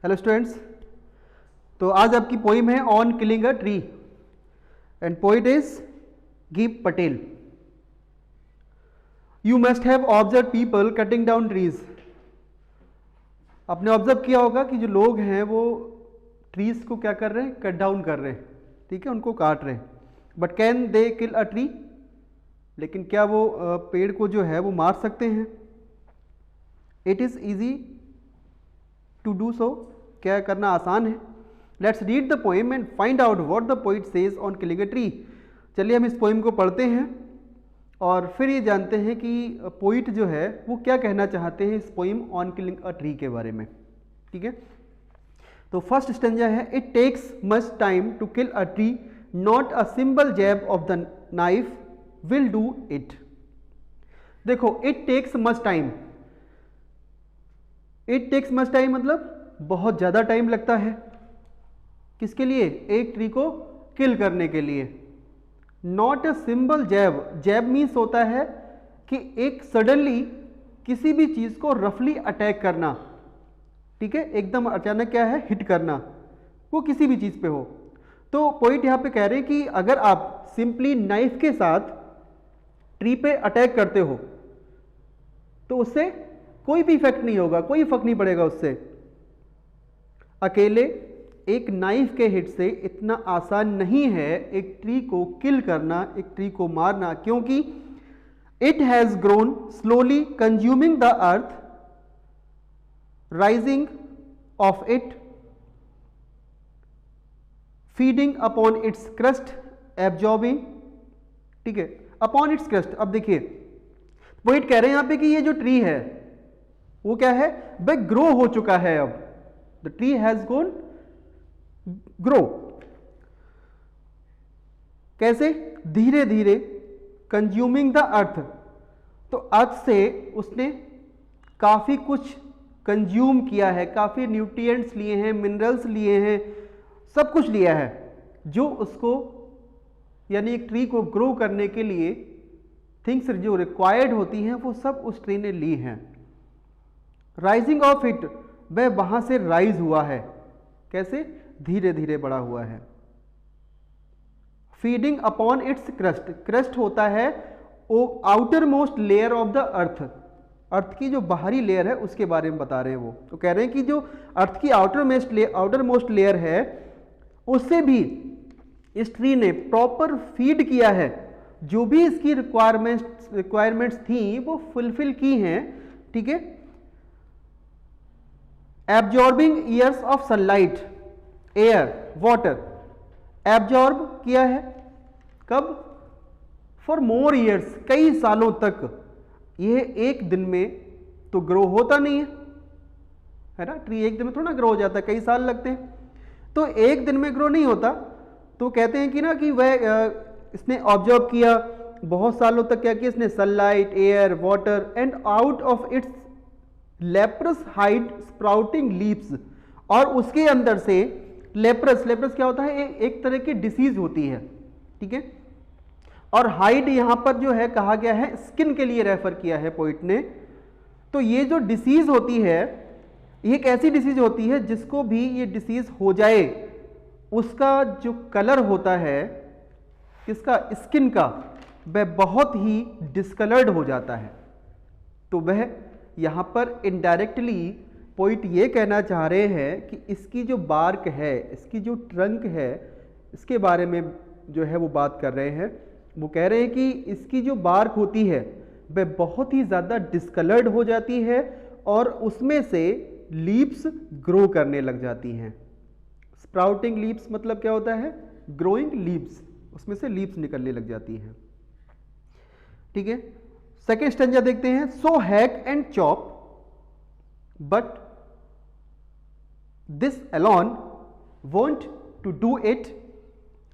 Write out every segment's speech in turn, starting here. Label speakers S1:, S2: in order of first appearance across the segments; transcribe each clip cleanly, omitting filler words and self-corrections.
S1: Hello students, तो आज आपकी पोइम है on killing a tree and poet is Gibb Patel. You must have observe people cutting down trees. आपने observe किया होगा कि जो लोग हैं वो ट्रीज को क्या कर रहे हैं, कट डाउन कर रहे हैं, ठीक है, उनको काट रहे हैं। But can they kill a tree? लेकिन क्या वो पेड़ को जो है वो मार सकते हैं? It is easy to do so. क्या करना आसान है। Let's read the poem and find out what the poet says on killing a tree. चलिए हम इस पोएम को पढ़ते हैं और फिर ये जानते हैं कि पोइट जो है वो क्या कहना चाहते हैं इस poem on killing a tree के बारे में। ठीक है, तो फर्स्ट स्टेंजा है, it takes much time to kill a tree, not a simple jab of the knife will do it. देखो, it takes much time, it takes much time मतलब बहुत ज़्यादा टाइम लगता है। किसके लिए? एक ट्री को किल करने के लिए। Not a simple jab, jab means होता है कि एक सडनली किसी भी चीज़ को रफली अटैक करना, ठीक है, एकदम अचानक क्या है, हिट करना, वो किसी भी चीज़ पे हो। तो पॉइंट यहाँ पे कह रहे हैं कि अगर आप सिंपली नाइफ के साथ ट्री पे अटैक करते हो तो उससे कोई भी इफेक्ट नहीं होगा, कोई फर्क नहीं पड़ेगा उससे। अकेले एक नाइफ के हिट से इतना आसान नहीं है एक ट्री को किल करना, एक ट्री को मारना, क्योंकि it has grown slowly consuming the earth, rising of it, feeding upon its crust, absorbing, ठीक है, अपॉन इट्स क्रस्ट। अब देखिए पॉइंट कह रहे हैं यहां पे कि ये जो ट्री है वो क्या है, वह ग्रो हो चुका है। अब the tree has gone grow. कैसे? धीरे धीरे, कंज्यूमिंग द अर्थ, तो अर्थ से उसने काफी कुछ कंज्यूम किया है, काफी न्यूट्रिएंट्स लिए हैं, मिनरल्स लिए हैं, सब कुछ लिया है जो उसको यानी एक ट्री को ग्रो करने के लिए थिंग्स जो रिक्वायर्ड होती हैं वो सब उस ट्री ने ली हैं। राइजिंग ऑफ इट, वह वहां से राइज हुआ है। कैसे? धीरे धीरे बड़ा हुआ है। Feeding upon its crust, crust होता है वो outer most layer of the earth, earth की जो बाहरी लेयर है उसके बारे में बता रहे हैं वो। तो कह रहे हैं कि जो अर्थ की आउटर मोस्ट लेयर है उससे भी इस ट्री ने प्रॉपर फीड किया है, जो भी इसकी रिक्वायरमेंट्स थी वो फुलफिल की हैं, ठीक है। Absorbing years of sunlight, air, water, absorb किया है कब? फॉर मोर ईयर्स, कई सालों तक। यह एक दिन में तो ग्रो होता नहीं है ना, ट्री एक दिन में थोड़ा ग्रो हो जाता है, कई साल लगते हैं, तो एक दिन में ग्रो नहीं होता। तो कहते हैं कि ना कि वह इसने ऑब्जर्व किया बहुत सालों तक, क्या किया इसने, sunlight, air, water, and out of its leprous hide sprouting leaves, और उसके अंदर से लेप्रस, लेप्रस क्या होता है, एक तरह की डिसीज होती है, ठीक है। और हाइड यहां पर जो है कहा गया है स्किन के लिए रेफर किया है पोइट ने। तो ये जो डिसीज होती है ये एक ऐसी डिसीज होती है जिसको भी ये डिसीज हो जाए उसका जो कलर होता है किसका, स्किन का, वह बहुत ही डिस्कलर्ड हो जाता है। तो वह यहां पर इनडायरेक्टली पॉइंट ये कहना चाह रहे हैं कि इसकी जो बार्क है, इसकी जो ट्रंक है, इसके बारे में जो है वो बात कर रहे हैं। वो कह रहे हैं कि इसकी जो बार्क होती है वह बहुत ही ज़्यादा डिस्कलर्ड हो जाती है और उसमें से लीव्स ग्रो करने लग जाती हैं। स्प्राउटिंग लीव्स मतलब क्या होता है, ग्रोइंग लीव्स, उसमें से लीव्स निकलने लग जाती हैं, ठीक है। सेकेंड स्टेंजा देखते हैं, so hack and chop but this alone won't to do it,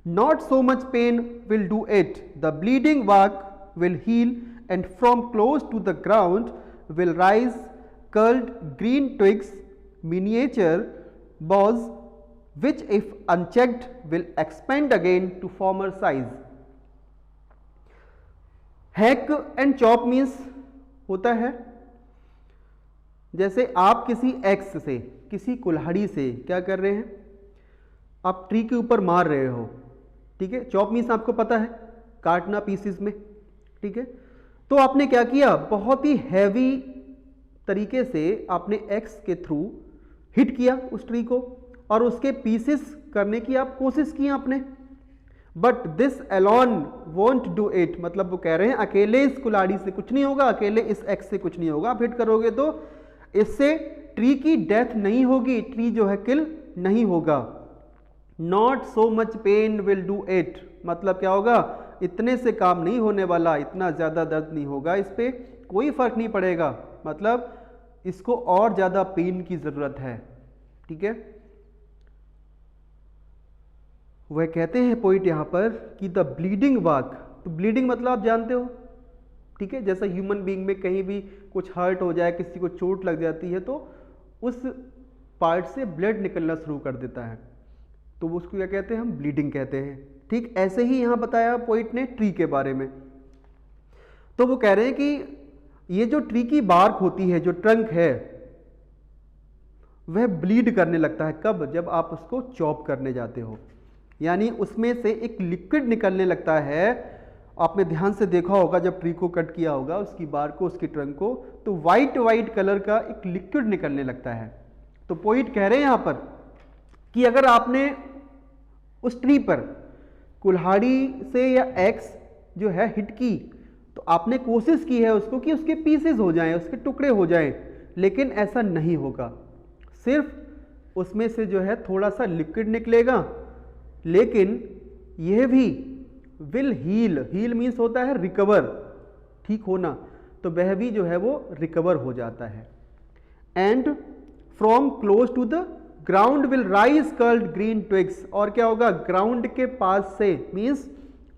S1: not so much pain will do it, the bleeding bark will heal and from close to the ground will rise curled green twigs, miniature boughs, which if unchecked will expand again to former size. Hack and chop means होता है जैसे आप किसी x से, किसी कुल्हाड़ी से क्या कर रहे हैं, आप ट्री के ऊपर मार रहे हो, ठीक है। चॉप मीन्स आपको पता है काटना पीसेस में, ठीक है। तो आपने क्या किया, बहुत ही हैवी तरीके से आपने एक्स के थ्रू हिट किया उस ट्री को और उसके पीसेस करने की आप कोशिश की आपने, but this alone won't do it, मतलब वो कह रहे हैं अकेले इस कुल्हाड़ी से कुछ नहीं होगा, अकेले इस एक्स से कुछ नहीं होगा। आप हिट करोगे तो इससे ट्री की डेथ नहीं होगी, ट्री जो है किल नहीं होगा। Not so much pain will do it, मतलब क्या होगा, इतने से काम नहीं होने वाला, इतना ज्यादा दर्द नहीं होगा, इस पे कोई फर्क नहीं पड़ेगा, मतलब इसको और ज्यादा पेन की जरूरत है, ठीक है। वह कहते हैं पोइट यहां पर कि द ब्लीडिंग वाक, तो ब्लीडिंग मतलब आप जानते हो, ठीक है, जैसा ह्यूमन बीइंग में कहीं भी कुछ हर्ट हो जाए, किसी को चोट लग जाती है तो उस पार्ट से ब्लड निकलना शुरू कर देता है, तो उसको क्या कहते हैं, हम ब्लीडिंग कहते हैं। ठीक ऐसे ही यहां बताया पोइट ने ट्री के बारे में। तो वो कह रहे हैं कि ये जो ट्री की बार्क होती है, जो ट्रंक है, वह ब्लीड करने लगता है। कब? जब आप उसको चॉप करने जाते हो, यानी उसमें से एक लिक्विड निकलने लगता है। आपने ध्यान से देखा होगा जब ट्री को कट किया होगा, उसकी बार्क को, उसकी ट्रंक को, तो वाइट वाइट कलर का एक लिक्विड निकलने लगता है। तो पोइट कह रहे हैं यहां पर कि अगर आपने उस ट्री पर कुल्हाड़ी से या एक्स जो है हिट की, तो आपने कोशिश की है उसको कि उसके पीसेस हो जाएं, उसके टुकड़े हो जाएं, लेकिन ऐसा नहीं होगा। सिर्फ उसमें से जो है थोड़ा सा लिक्विड निकलेगा, लेकिन यह भी विल हील, हील मीन्स होता है रिकवर, ठीक होना, तो वह भी जो है वो रिकवर हो जाता है। And from close to the ground will rise curled green twigs, और क्या होगा, ग्राउंड के पास से मीन्स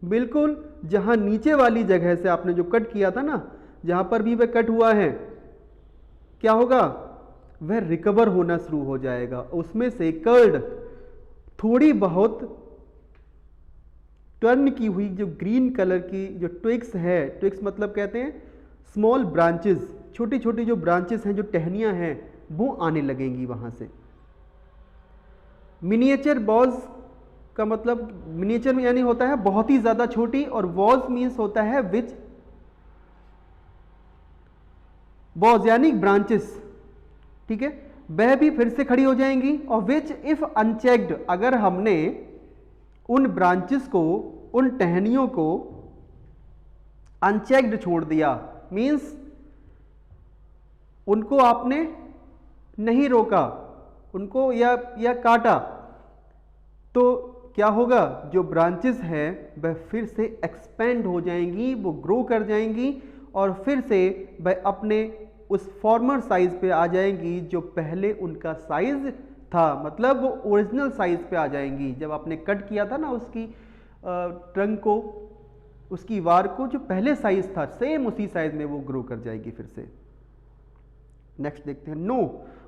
S1: बिल्कुल जहां नीचे वाली जगह से आपने जो कट किया था ना, जहां पर भी वह कट हुआ है, क्या होगा, वह रिकवर होना शुरू हो जाएगा। उसमें से कर्ल्ड थोड़ी बहुत टर्न की हुई जो ग्रीन कलर की जो ट्विग्स है, ट्विग्स मतलब कहते हैं स्मॉल ब्रांचेस, छोटी छोटी जो ब्रांचेस हैं, जो टहनियां हैं, वो आने लगेंगी वहां से। मिनिएचर बॉज का मतलब, मिनिएचर में यानी होता है बहुत ही ज्यादा छोटी, और वॉज मीन्स होता है विच, बॉज यानी ब्रांचेस, ठीक है, वह भी फिर से खड़ी हो जाएंगी। और विच इफ अनचेक्ड, अगर हमने उन ब्रांचेस को, उन टहनियों को अनचेक्ड छोड़ दिया, मीन्स उनको आपने नहीं रोका, उनको या काटा, तो क्या होगा, जो ब्रांचेस हैं वह फिर से एक्सपेंड हो जाएंगी, वो ग्रो कर जाएंगी, और फिर से वह अपने उस फॉर्मर साइज पे आ जाएंगी जो पहले उनका साइज था, मतलब वो ओरिजिनल साइज पे आ जाएंगी। जब आपने कट किया था ना उसकी ट्रंक को, उसकी वार को, जो पहले साइज था सेम उसी साइज में वो ग्रो कर जाएगी फिर से। नेक्स्ट देखते हैं। नो,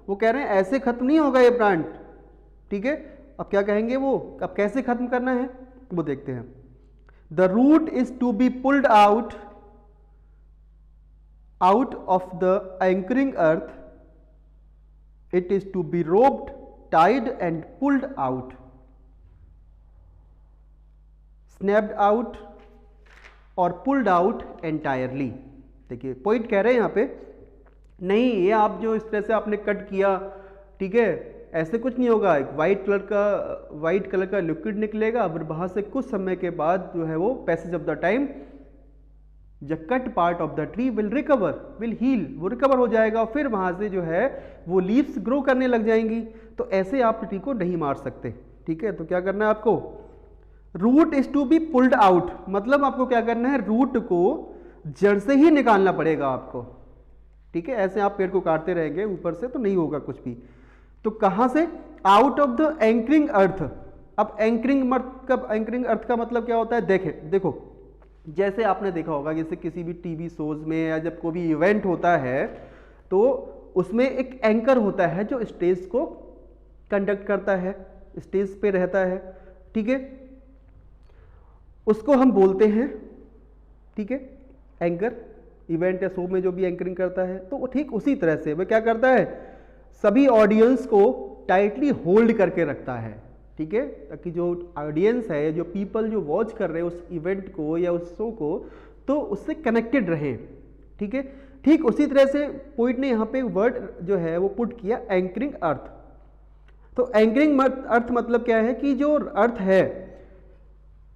S1: वो कह रहे हैं ऐसे खत्म नहीं होगा ये प्लांट, ठीक है। अब क्या कहेंगे वो, अब कैसे खत्म करना है वो देखते हैं। The root is to be pulled out of the anchoring earth, it is to be roped, tied and pulled out, snapped out और pulled out entirely। देखिए पॉइंट कह रहे हैं यहाँ पे, नहीं ये आप जो इस तरह से आपने कट किया, ठीक है, ऐसे कुछ नहीं होगा। एक वाइट कलर का लिक्विड निकलेगा, और वहां से कुछ समय के बाद जो है वो passage of the time, the cut part of the tree will recover, will heal, वो रिकवर हो जाएगा, फिर वहां से जो है वो लीव्स ग्रो करने लग जाएंगी। तो ऐसे आप ट्री को नहीं मार सकते, ठीक है। तो क्या करना है आपको, root is to be pulled out, मतलब आपको क्या करना है, रूट को जड़ से ही निकालना पड़ेगा आपको, ठीक है। ऐसे आप पेड़ को काटते रहेंगे ऊपर से तो नहीं होगा कुछ भी। तो कहां से, आउट ऑफ द एंकरिंग अर्थ। अब एंकरिंग अर्थ का मतलब क्या होता है, देखो जैसे आपने देखा होगा, जैसे किसी भी टीवी शोज में या जब कोई भी इवेंट होता है तो उसमें एक एंकर होता है जो स्टेज को कंडक्ट करता है, स्टेज पे रहता है, ठीक है, उसको हम बोलते हैं, ठीक है, एंकर इवेंट या शो में जो भी एंकरिंग करता है, तो वो ठीक उसी तरह से वह क्या करता है, सभी ऑडियंस को टाइटली होल्ड करके रखता है, ठीक है, ताकि जो ऑडियंस है, जो पीपल जो वॉच कर रहे हैं उस इवेंट को या उस शो को, तो उससे कनेक्टेड रहें, ठीक है। ठीक उसी तरह से पोइट ने यहाँ पे वर्ड जो है वो पुट किया एंकरिंग अर्थ। तो एंकरिंग अर्थ मतलब क्या है कि जो अर्थ है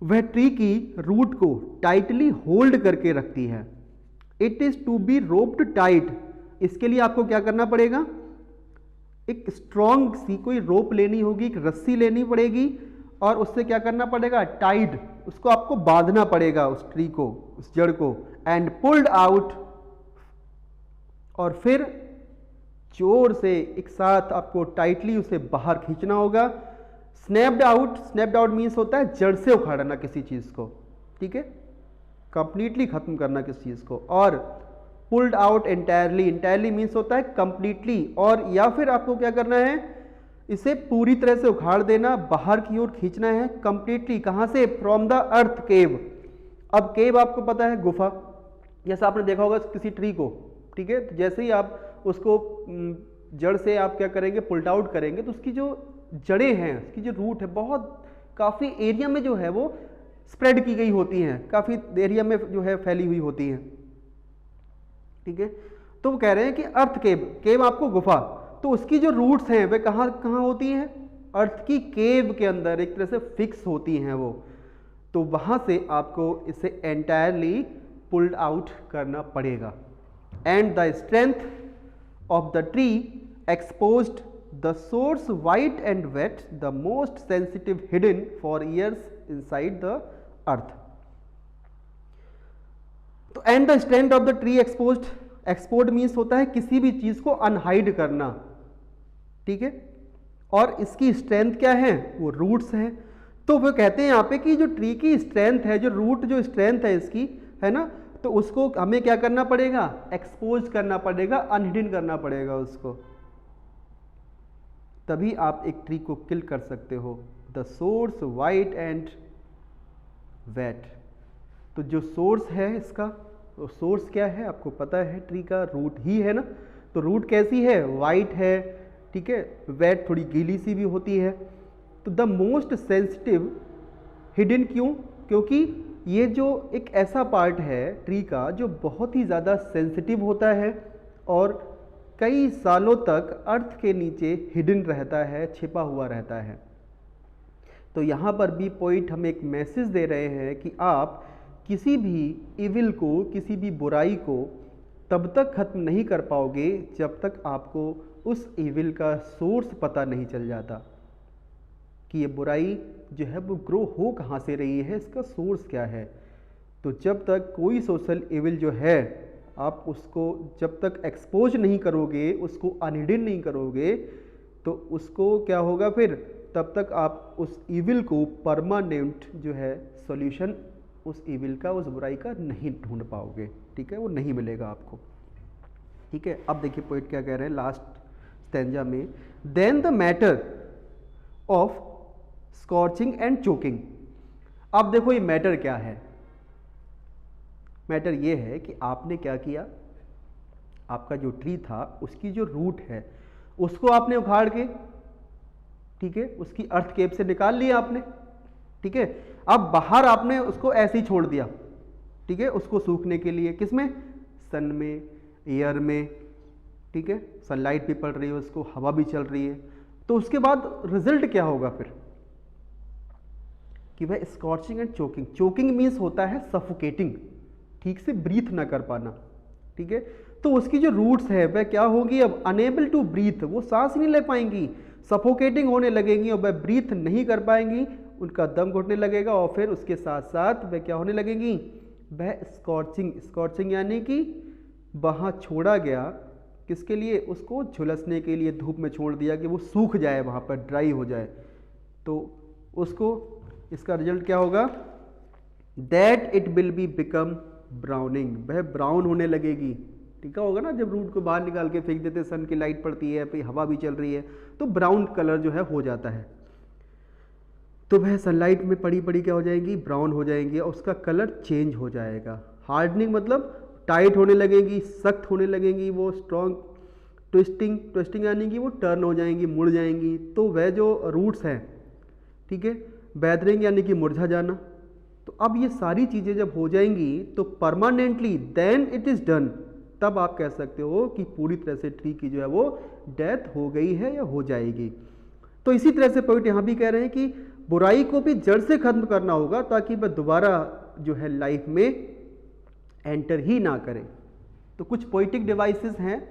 S1: वह ट्री की रूट को टाइटली होल्ड करके रखती है। It is to be roped tight. इसके लिए आपको क्या करना पड़ेगा, एक स्ट्रॉन्ग सी कोई रोप लेनी होगी, एक रस्सी लेनी पड़ेगी और उससे क्या करना पड़ेगा, टाइट, उसको आपको बांधना पड़ेगा उस ट्री को, उस जड़ को, एंड पुल्ड आउट, और फिर जोर से एक साथ आपको टाइटली उसे बाहर खींचना होगा। स्नैप्ड आउट मीन्स होता है जड़ से उखाड़ना किसी चीज को, ठीक है, कंप्लीटली खत्म करना किसी चीज को। और पुल्ड आउट एंटायरली मीन्स होता है कंप्लीटली, और या फिर आपको क्या करना है, इसे पूरी तरह से उखाड़ देना, बाहर की ओर खींचना है कंप्लीटली। कहां से, फ्रॉम द अर्थ केव। अब केव आपको पता है गुफा, जैसा आपने देखा होगा किसी ट्री को, ठीक है, तो जैसे ही आप उसको जड़ से आप क्या करेंगे, पुल्ट आउट करेंगे, तो उसकी जो जड़ें हैं, उसकी जो रूट है, बहुत काफ़ी एरिया में जो है वो स्प्रेड की गई होती हैं, काफ़ी एरिया में जो है फैली हुई होती हैं, ठीक है। तो वो कह रहे हैं कि अर्थ केव आपको गुफा, तो उसकी जो रूट्स हैं वे कहाँ कहाँ होती हैं, अर्थ की केव के अंदर एक तरह से फिक्स होती हैं वो, तो वहाँ से आपको इसे एंटायरली पुल्ड आउट करना पड़ेगा। And the strength of the tree exposed the source white and wet, the most sensitive hidden for years inside the earth. तो and the strength of the tree exposed means होता है किसी भी चीज को unhide करना, ठीक है, और इसकी स्ट्रेंथ क्या है, वो रूट्स है। तो वो कहते हैं यहाँ पे कि जो ट्री की स्ट्रेंथ है, जो रूट जो स्ट्रेंथ है इसकी, है ना, तो उसको हमें क्या करना पड़ेगा, एक्सपोज करना पड़ेगा, अनहिडन करना पड़ेगा उसको, तभी आप एक ट्री को किल कर सकते हो। The source white and wet, तो जो सोर्स है इसका, तो सोर्स क्या है आपको पता है, ट्री का रूट ही है ना, तो रूट कैसी है, वाइट है, ठीक है, वेट थोड़ी गीली सी भी होती है। तो द मोस्ट सेंसिटिव हिडन, क्यों, क्योंकि ये जो एक ऐसा पार्ट है ट्री का जो बहुत ही ज़्यादा सेंसिटिव होता है और कई सालों तक अर्थ के नीचे हिडन रहता है, छिपा हुआ रहता है। तो यहाँ पर भी पोइट हमें एक मैसेज दे रहे हैं कि आप किसी भी इविल को, किसी भी बुराई को तब तक खत्म नहीं कर पाओगे जब तक आपको उस इविल का सोर्स पता नहीं चल जाता कि ये बुराई जो है वो ग्रो हो कहाँ से रही है, इसका सोर्स क्या है। तो जब तक कोई सोशल इविल जो है आप उसको जब तक एक्सपोज नहीं करोगे, उसको अनहिडन नहीं करोगे, तो उसको क्या होगा फिर, तब तक आप उस इविल को परमानेंट जो है सॉल्यूशन उस इविल का, उस बुराई का नहीं ढूंढ पाओगे, ठीक है, वो नहीं मिलेगा आपको, ठीक है। अब देखिए पोइट क्या कह रहे हैं लास्ट स्टैंजा में, then the matter of scorching and choking. अब देखो ये मैटर क्या है, मैटर ये है कि आपने क्या किया, आपका जो ट्री था उसकी जो रूट है उसको आपने उखाड़ के, ठीक है, उसकी अर्थ केप से निकाल लिया आपने, ठीक है। अब बाहर आपने उसको ऐसे ही छोड़ दिया, ठीक है, उसको सूखने के लिए, किसमें, सन में, एयर में, ठीक है, सनलाइट भी पड़ रही है, उसको हवा भी चल रही है। तो उसके बाद रिजल्ट क्या होगा फिर, कि वह scorching and choking, choking means होता है सफोकेटिंग, ठीक से ब्रीथ ना कर पाना, ठीक है। तो उसकी जो रूट्स है वह क्या होगी, अब अनेबल टू ब्रीथ, वो सांस नहीं ले पाएंगी, सफोकेटिंग होने लगेंगी और वह ब्रीथ नहीं कर पाएंगी, उनका दम घुटने लगेगा और फिर उसके साथ साथ वह क्या होने लगेंगी, वह स्कॉर्चिंग यानी कि वहाँ छोड़ा गया किसके लिए, उसको झुलसने के लिए धूप में छोड़ दिया कि वो सूख जाए, वहाँ पर ड्राई हो जाए, तो उसको इसका रिजल्ट क्या होगा, that it will be become browning, वह ब्राउन होने लगेगी, ठीक होगा ना, जब रूट को बाहर निकाल के फेंक देते, सन की लाइट पड़ती है, फिर हवा भी चल रही है, तो ब्राउन कलर जो है हो जाता है, तो वह सनलाइट में पड़ी पड़ी क्या हो जाएंगी, ब्राउन हो जाएंगी और उसका कलर चेंज हो जाएगा। हार्डनिंग मतलब टाइट होने लगेंगी, सख्त होने लगेंगी, वो स्ट्रॉन्ग, ट्विस्टिंग यानी कि वो टर्न हो जाएंगी, मुड़ जाएंगी। तो वह जो रूट्स हैं, ठीक है, वेदरिंग यानी कि मुरझा जाना। तो अब ये सारी चीज़ें जब हो जाएंगी तो permanently then it is done, तब आप कह सकते हो कि पूरी तरह से ट्री की जो है वो डेथ हो गई है या हो जाएगी। तो इसी तरह से पोइट यहाँ भी कह रहे हैं कि बुराई को भी जड़ से खत्म करना होगा ताकि वह दोबारा जो है लाइफ में एंटर ही ना करे। तो कुछ पोइटिक डिवाइसेस हैं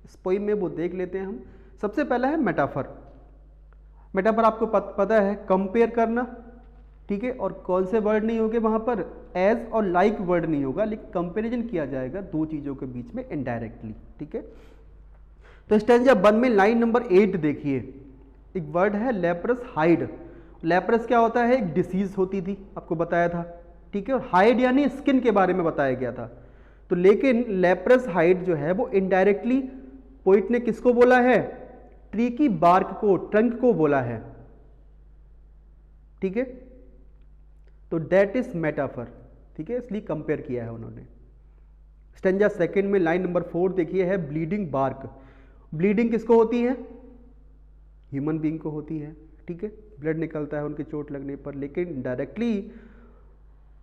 S1: इस पोइम में, वो देख लेते हैं हम। सबसे पहला है मेटाफर। मेटाफर आपको पता है कंपेयर करना, ठीक है, और कौन से वर्ड नहीं होंगे वहाँ पर, एज और लाइक वर्ड नहीं होगा, लेकिन कंपेरिजन किया जाएगा दो चीज़ों के बीच में इनडायरेक्टली, ठीक है। तो स्टैंजा 1 में लाइन नंबर 8 देखिए, एक वर्ड है लेप्रस हाइड। लेप्रस क्या होता है, एक डिसीज होती थी, आपको बताया था, ठीक है, और हाइड यानी स्किन के बारे में बताया गया था। तो लेकिन लेप्रस हाइड जो है वो इनडायरेक्टली पोइट ने किसको बोला है, ट्री की बार्क को, ट्रंक को बोला है, ठीक है। तो डेट इज मेटाफर, ठीक है, इसलिए कंपेयर किया है उन्होंने। स्टेंजा 2 में लाइन नंबर 4 देखिए है ब्लीडिंग बार्क। ब्लीडिंग किसको होती है, ह्यूमन बीइंग को होती है, ठीक है, ब्लड निकलता है उनके चोट लगने पर। लेकिन डायरेक्टली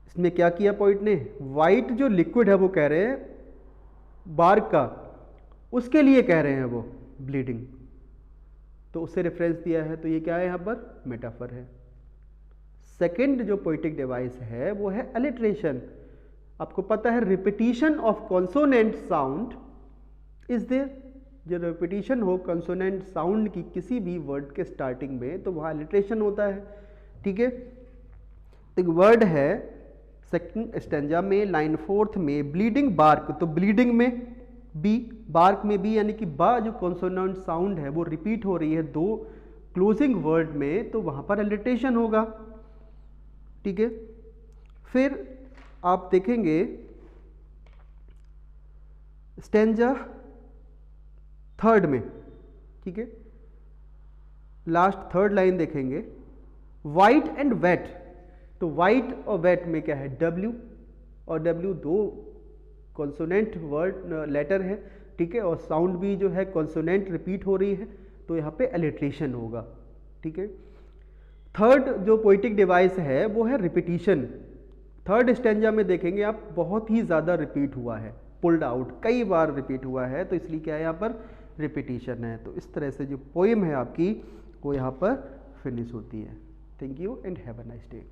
S1: इसमें क्या किया पोइट ने, वाइट जो लिक्विड है वो कह रहे हैं बार्क का, उसके लिए कह रहे हैं वो ब्लीडिंग, तो उससे रेफरेंस दिया है। तो ये क्या है यहाँ पर, मेटाफर है। सेकेंड जो पोइटिक डिवाइस है वो है अलिट्रेशन। आपको पता है repetition of consonant sound is there, जो रिपीटिशन हो कॉन्सोनेंट साउंड की किसी भी वर्ड के स्टार्टिंग में, तो वहाँ अलिट्रेशन होता है, ठीक है। एक वर्ड है सेकंड स्टेंजा में लाइन 4 में ब्लीडिंग बार्क। तो ब्लीडिंग में बी, बार्क में बी, यानी कि बा जो कॉन्सोनेंट साउंड है वो रिपीट हो रही है दो क्लोजिंग वर्ड में, तो वहाँ पर अलिट्रेशन होगा, ठीक है। फिर आप देखेंगे स्टेंजा 3 में, ठीक है, लास्ट 3rd लाइन देखेंगे, वाइट एंड वेट। तो वाइट और वेट में क्या है, डब्ल्यू, और डब्ल्यू दो कॉन्सोनेंट वर्ड लेटर है, ठीक है, और साउंड भी जो है कॉन्सोनेंट रिपीट हो रही है, तो यहाँ पे अलिट्रेशन होगा, ठीक है। थर्ड जो पोइटिक डिवाइस है वो है रिपीटिशन। 3rd स्टेंजा में देखेंगे आप बहुत ही ज़्यादा रिपीट हुआ है, पुल्ड आउट कई बार रिपीट हुआ है, तो इसलिए क्या है यहाँ पर रिपीटिशन है। तो इस तरह से जो पोइम है आपकी वो यहाँ पर फिनिश होती है। Thank you and have a nice day.